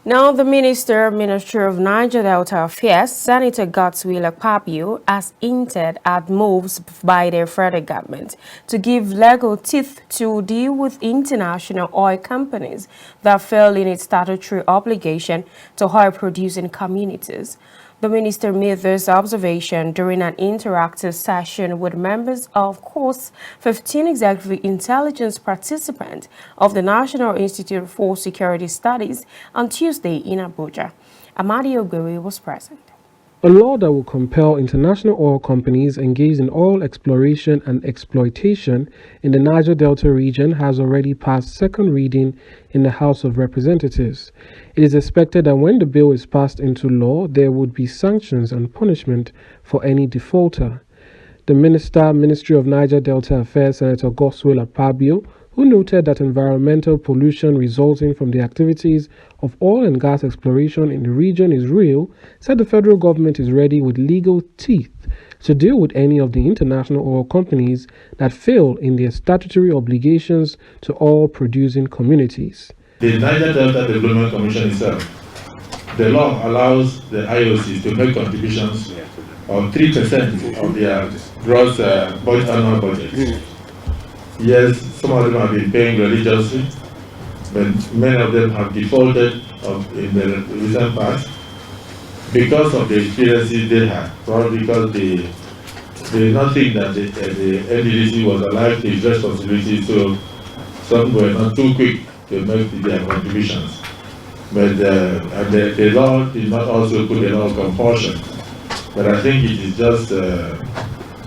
Now, the Minister of Niger Delta Affairs, Senator Godswill Akpabio, has hinted at moves by the federal government to give legal teeth to deal with international oil companies that fail in its statutory obligation to oil-producing communities. The minister made this observation during an interactive session with members of course 15 executive intelligence participants of the National Institute for Security Studies on Tuesday in Abuja. Amadi Ogbere was present. A law that will compel international oil companies engaged in oil exploration and exploitation in the Niger Delta region has already passed second reading in the House of Representatives. It is expected that when the bill is passed into law, there would be sanctions and punishment for any defaulter. The Ministry of Niger Delta Affairs, Senator Godswill Akpabio, who noted that environmental pollution resulting from the activities of oil and gas exploration in the region is real, said the federal government is ready with legal teeth to deal with any of the international oil companies that fail in their statutory obligations to oil-producing communities. The Niger Delta Development Commission itself, the law allows the IOCs to make contributions of 3% of their gross annual budget. Yes, some of them have been paying religiously, but many of them have defaulted in the recent past because of the experiences they had, probably because they did not think that the NDDC was alive to its responsibility, so some were not too quick to make their contributions. But the law did not also put a law of compulsion. But I think it is just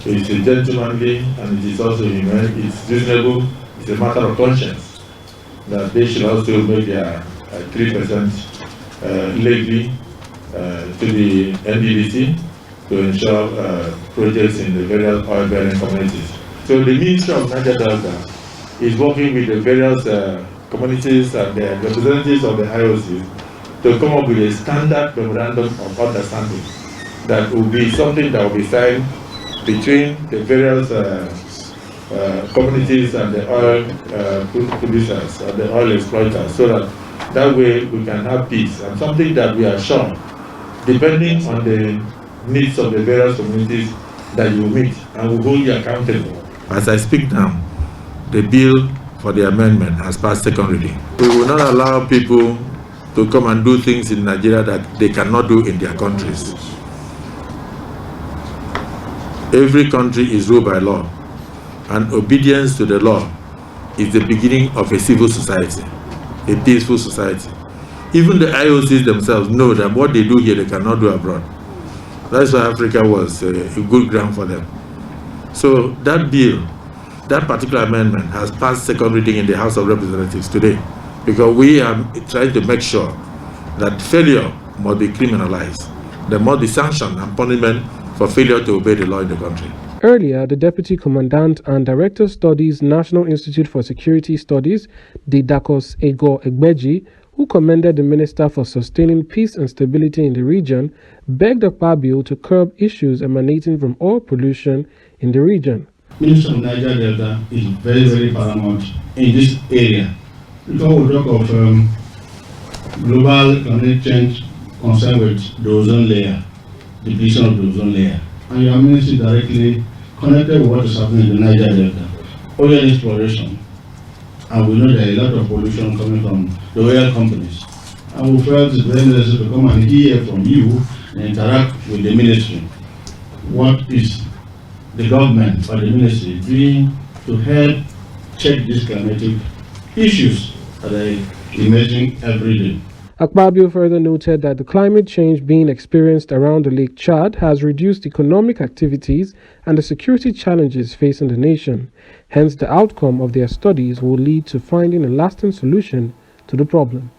it's a gentlemanly and it is also humane, it's reasonable, it's a matter of conscience that they should also make their 3% legally to the NDDC to ensure projects in the various oil-bearing communities. So the Ministry of Niger Delta is working with the various communities and the representatives of the IOCs to come up with a standard memorandum of understanding that will be something that will be signed between the various communities and the oil producers and the oil exploiters, so that way we can have peace and something that we are sure, depending on the needs of the various communities that you meet and will hold you accountable. As I speak now, the bill for the amendment has passed second reading. We will not allow people to come and do things in Nigeria that they cannot do in their countries. Every country is ruled by law, and obedience to the law is the beginning of a civil society, a peaceful society. Even the IOCs themselves know that what they do here, they cannot do abroad. That's why Africa was a good ground for them. So that bill, that particular amendment has passed second reading in the House of Representatives today, because we are trying to make sure that failure must be criminalized. There must be sanction and punishment for failure to obey the law in the country. Earlier, the Deputy Commandant and Director Studies, National Institute for Security Studies, Didakos Ego Egbeji, who commended the Minister for sustaining peace and stability in the region, begged Akpabio to curb issues emanating from oil pollution in the region. Minister of Niger Delta is very, very paramount in this area. Before we talk of global climate change concerned with the ozone layer, depletion of the ozone layer, and your ministry directly connected with what is happening in the Niger Delta, oil exploration, and we know there is a lot of pollution coming from the oil companies. And we felt it's very necessary to come and hear from you and interact with the ministry. What is the government or the ministry doing to help check these climatic issues that are emerging every day? Akpabio further noted that the climate change being experienced around the Lake Chad has reduced economic activities and the security challenges facing the nation. Hence, the outcome of their studies will lead to finding a lasting solution to the problem.